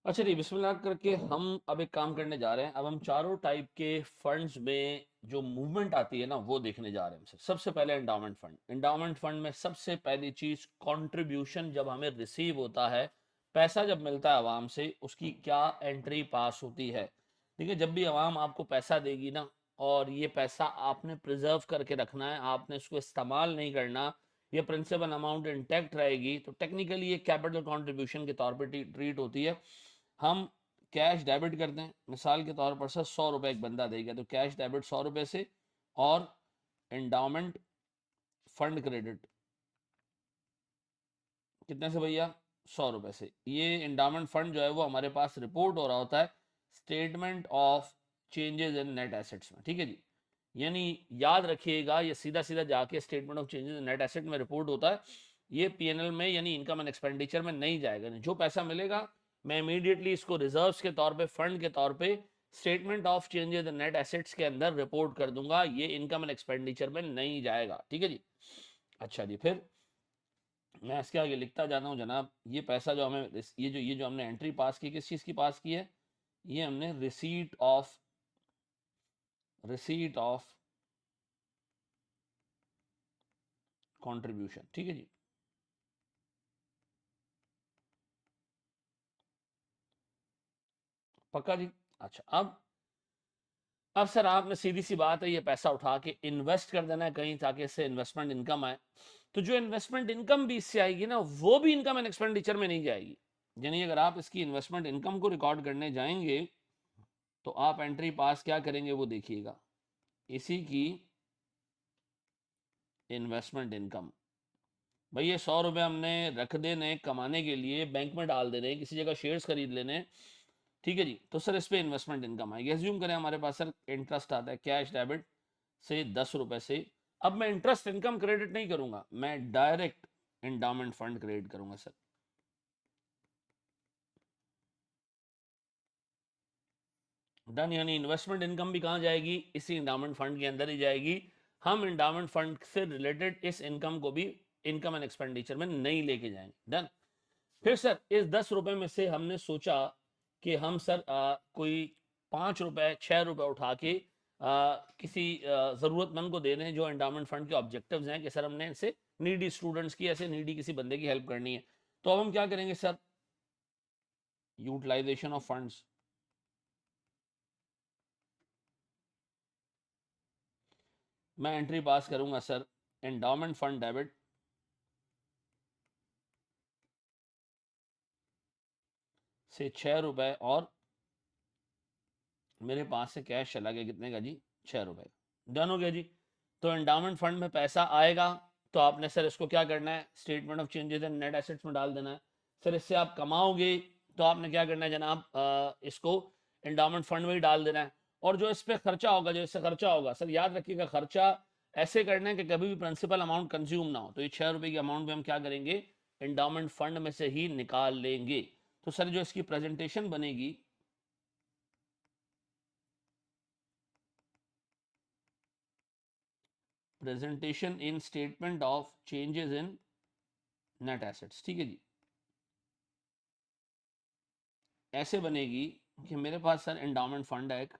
अच्छा जी, बिस्मिल्लाह करके हम अब एक काम करने जा रहे हैं। अब हम चारों टाइप के फंड्स में जो मूवमेंट आती है ना, वो देखने जा रहे हैं। सबसे पहले एंडाउमेंट फंड। एंडाउमेंट फंड में सबसे पहली चीज कंट्रीब्यूशन, जब हमें रिसीव होता है, पैसा जब मिलता है आवाम से, उसकी क्या एंट्री पास होती है। ठीक है, जब भी आवाम आपको पैसा देगी ना, और ये पैसा आपने प्रिजर्व करके रखना है, आपने इसको इस्तेमाल नहीं करना, ये प्रिंसिपल अमाउंट इंटैक्ट रहेगी, तो टेक्निकली ये कैपिटल कंट्रीब्यूशन के तौर पे ट्रीट होती है। हम कैश डेबिट करते हैं, मिसाल के तौर पर सर 100 रुपए एक बंदा देगा, तो कैश डेबिट 100 रुपए से, और एंडाउमेंट फंड क्रेडिट कितने से भैया? 100 रुपए से। ये एंडाउमेंट फंड जो है वो हमारे पास रिपोर्ट हो रहा होता है statement of changes in net assets में। ठीक है जी, यानी याद रखिएगा, ये सीधा सीधा जाके statement of changes in net asset में रिपोर्ट होता है। ये पीएनएल में यानी इनकम एंड एक्सपेंडिचर में नहीं जाएगा। जो पैसा मिलेगा मैं इमीडिएटली इसको रिजर्व्स के तौर पे, फंड के तौर पे statement of changes in net assets के अंदर रिपोर्ट कर दूंगा, ये इनकम एंड एक्सपेंडिचर में नहीं जाएगा। ठीक है जी। अच्छा जी, फिर मैं इसके आगे लिखता जाता हूँ जनाब। ये पैसा जो हमें, ये जो हमने एंट्री पास की, किस चीज़ की पास की है? ये हमने रिसीट ऑफ कंट्रीब्यूशन। ठीक है जी। पक्का जी। अच्छा, अब सर आपने, सीधी सी बात है, ये पैसा उठा के इन्वेस्ट कर देना है कहीं, ताकि इससे इन्वेस्टमेंट इनकम आए। तो जो इन्वेस्टमेंट इनकम भी इससे आएगी ना, वो भी इनकम एंड एक्सपेंडिचर में नहीं जाएगी। यानी अगर आप इसकी इन्वेस्टमेंट इनकम को रिकॉर्ड करने जाएंगे, तो आप एंट्री पास क्या करेंगे वो देखिएगा। इसी की इन्वेस्टमेंट इनकम, भाई ये 100 रुपए हमने रख देने कमाने के लिए, बैंक में डाल देने, किसी जगह शेयर्स खरीद लेने। ठीक है जी, तो सर इस पे इन्वेस्टमेंट इनकम आएगी। एज्यूम करें हमारे पास सर इंटरेस्ट आता है कैश डेबिट से 10 रुपए से। अब मैं इंटरेस्ट इनकम क्रेडिट नहीं करूंगा, मैं डायरेक्ट एंडाउमेंट फंड क्रेडिट करूंगा सर। डन। यानी इन्वेस्टमेंट इनकम भी कहां जाएगी? इसी एंडाउमेंट फंड के अंदर ही जाएगी। हम एंडाउमेंट फंड से रिलेटेड इस इनकम को भी इनकम एंड एक्सपेंडिचर में नहीं लेके जाएंगे। डन। फिर सर इस 10 रुपए में से हमने सोचा कि हम सर कोई 5 रुपए 6 रुपए उठा के किसी जरूरतमंद को दे दें, जो एंडाउमेंट फंड के ऑब्जेक्टिव्स हैं कि सर हमने ऐसे नीडी स्टूडेंट्स की, ऐसे नीडी किसी बंदे की हेल्प करनी है। तो अब हम क्या करेंगे सर? Utilization of funds. मैं एंट्री पास करूंगा सर, एंडाउमेंट फंड डेबिट से 6 रुपए, और मेरे पास से कैश चला गया कितने का जी? 6 रुपए। डन हो गया जी। तो एंडाउमेंट फंड में पैसा आएगा, तो आपने सर इसको क्या करना है? Statement of changes in net assets में डाल देना है। सर इससे आप कमाओगे, तो आपने क्या करना है जनाब? इसको एंडाउमेंट फंड में ही डाल देना है। और जो इस पे खर्चा होगा, जो इससे खर्चा होगा, सर याद रखिएगा, खर्चा ऐसे करना है कि कभी भी प्रिंसिपल अमाउंट कंज्यूम ना हो। तो ये 6 रुपए की अमाउंट में हम क्या करेंगे? एंडाउमेंट फंड में से ही निकाल लेंगे। तो सर जो इसकी प्रेजेंटेशन बनेगी, presentation in statement of changes in net assets, ठीक है जी, ऐसे बनेगी कि मेरे पास सर एंडाउमेंट फंड है एक,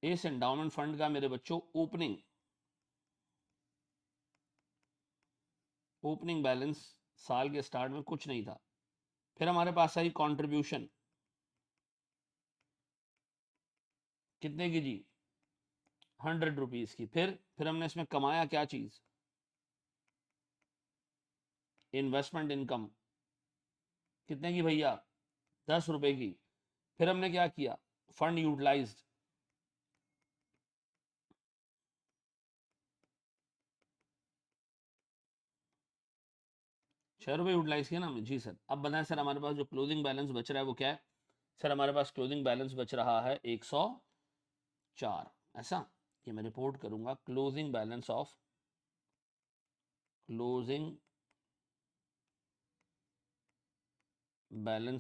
इस एंडाउमेंट फंड का मेरे बच्चों ओपनिंग बैलेंस साल के स्टार्ट में कुछ नहीं था। फिर हमारे पास आई कंट्रीब्यूशन, कितने की जी? 100 रुपीज की। फिर हमने इसमें कमाया क्या चीज? इन्वेस्टमेंट इनकम, कितने की भैया? 10 रुपए की। फिर हमने क्या किया? फंड यूटिलाइज्ड, 6 रुपए यूटिलाइज किया ना हमने जी सर। अब बताएं सर, हमारे पास जो क्लोजिंग बैलेंस बच रहा है वो क्या है? सर हमारे पास क्लोजिंग बैलेंस बच रहा है 104। ऐसा कि मैं रिपोर्ट करूंगा closing balance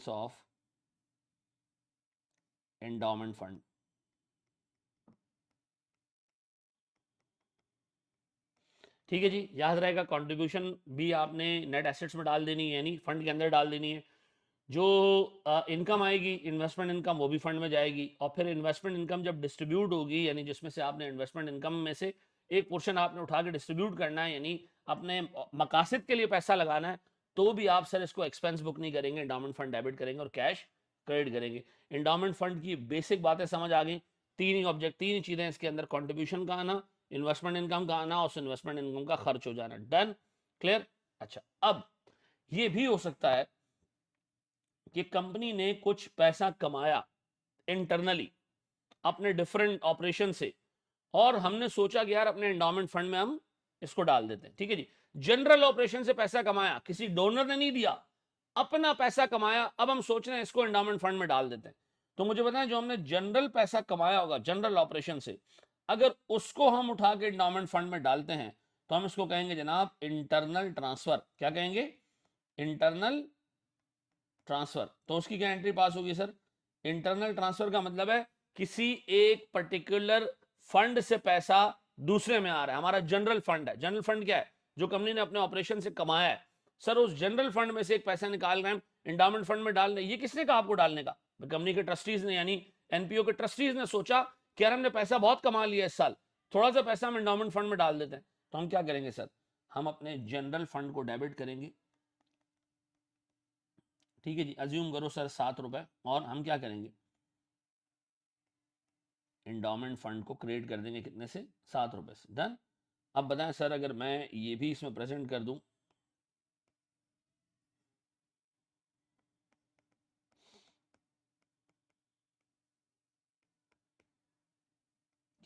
of endowment fund. ठीक है जी, याद रहेगा कंट्रीब्यूशन भी आपने नेट एसेट्स में डाल देनी है, यानी फंड के अंदर डाल देनी है। जो इनकम आएगी इन्वेस्टमेंट इनकम, वो भी फंड में जाएगी, और फिर इन्वेस्टमेंट इनकम जब डिस्ट्रीब्यूट होगी, यानी जिसमें से आपने इन्वेस्टमेंट इनकम में से एक पोर्शन आपने उठा के डिस्ट्रीब्यूट करना है, यानी अपने मकासद के लिए पैसा लगाना है, तो भी आप सर इसको एक्सपेंस बुक नहीं करेंगे, एंडाउमेंट फंड डेबिट करेंगे और कैश क्रेडिट करेंगे। एंडाउमेंट फंड की बेसिक बातें समझ आ गई। तीन ही ऑब्जेक्ट, तीन ही चीजें इसके अंदर, कॉन्ट्रीब्यूशन का आना, इन्वेस्टमेंट इनकम का आना, और इन्वेस्टमेंट इनकम का खर्च हो जाना। Done, clear. अच्छा, अब ये भी हो सकता है कि कंपनी ने कुछ पैसा कमाया इंटरनली अपने डिफरेंट ऑपरेशन से, और हमने सोचा कि यार अपने एंडाउमेंट फंड में हम इसको डाल देते हैं। ठीक है जी, जनरल ऑपरेशन से पैसा कमाया, किसी डोनर ने नहीं दिया, अपना पैसा कमाया, अब हम सोच रहे हैं इसको एंडाउमेंट फंड में डाल देते हैं। तो मुझे बताएं, जो हमने जनरल पैसा कमाया होगा जनरल ऑपरेशन से, अगर उसको हम उठा के एंडाउमेंट फंड में डालते हैं, तो हम इसको कहेंगे जनाब इंटरनल ट्रांसफर। क्या कहेंगे? Internal transfer. तो उसकी क्या एंट्री पास होगी सर? इंटरनल ट्रांसफर का मतलब है किसी एक पर्टिकुलर फंड से पैसा दूसरे में आ रहा है। हमारा जनरल फंड है। जनरल फंड क्या है? जो कंपनी ने अपने ऑपरेशन से कमाया है, सर उस जनरल फंड में से एक पैसा निकाल रहे हैं एंडाउमेंट फंड में डालने। ये किसने कहा आपको डालने का? कंपनी के ट्रस्टीज ने, यानी एनपीओ के ट्रस्टीज ने सोचा कि यार हमने पैसा बहुत कमा लिया इस साल, थोड़ा सा पैसा हम एंडाउमेंट फंड में डाल देते हैं। तो हम क्या करेंगे सर? हम अपने जनरल फंड को डेबिट करेंगे। ठीक है जी, अज्यूम करो सर 7 रुपए, और हम क्या करेंगे? एंडाउमेंट फंड को क्रिएट कर देंगे कितने से? 7 रुपए से। डन। अब बताएं सर, अगर मैं ये भी इसमें प्रेजेंट कर दूं,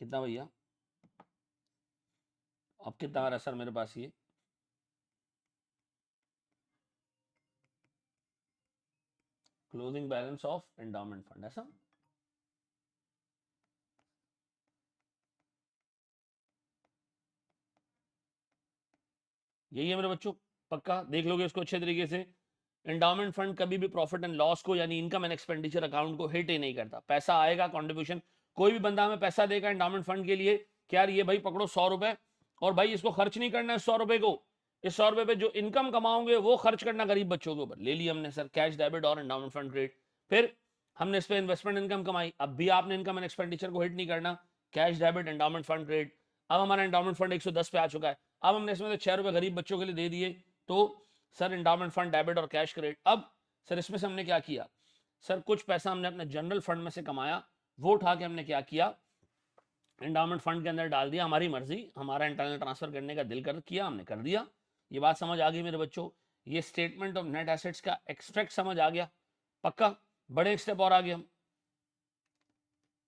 कितना भैया? अब कितना आ रहा है सर मेरे पास? ये closing balance of endowment fund, ऐसा? यही है मेरे बच्चों, पक्का देख लोगे इसको अच्छे तरीके से। एंडाउमेंट फंड कभी भी प्रॉफिट एंड लॉस को, यानी इनकम एंड एक्सपेंडिचर अकाउंट को हिट ही नहीं करता। पैसा आएगा कंट्रीब्यूशन, कोई भी बंदा हमें पैसा देगा एंडाउमेंट फंड के लिए कि यार ये भाई पकड़ो 100 रुपए, और भाई इसको खर्च नहीं करना है 100 रुपए को, इस 100 रुपए पे जो इनकम कमाओगे वो खर्च करना गरीब बच्चों के ऊपर। ले लिया हमने सर कैश डेबिट और एंडाउमेंट फंड क्रेडिट। फिर हमने इस पर इन्वेस्टमेंट इनकम कमाई, अब भी आपने इनकम एंड एक्सपेंडिचर को हिट नहीं करना, cash debit endowment fund credit. अब हमारा एंडाउमेंट फंड 110 पे आ चुका है, अब हमने इसमें से 6 रुपए गरीब बच्चों के लिए दे दिए, तो सर एंडाउमेंट फंड डेबिट और कैश क्रेडिट। अब सर इसमें से हमने क्या किया? सर कुछ पैसा हमने अपने जनरल फंड में से कमाया, वो उठा के हमने क्या किया? एंडाउमेंट फंड के अंदर डाल दिया। हमारी मर्जी, हमारा इंटरनल ट्रांसफर करने का दिल कर किया, हमने कर दिया। ये बात समझ आ गई मेरे बच्चों? ये स्टेटमेंट ऑफ नेट एसेट्स का एक्सट्रैक्ट समझ आ गया? पक्का? बड़े एक स्टेप और आ गए हम।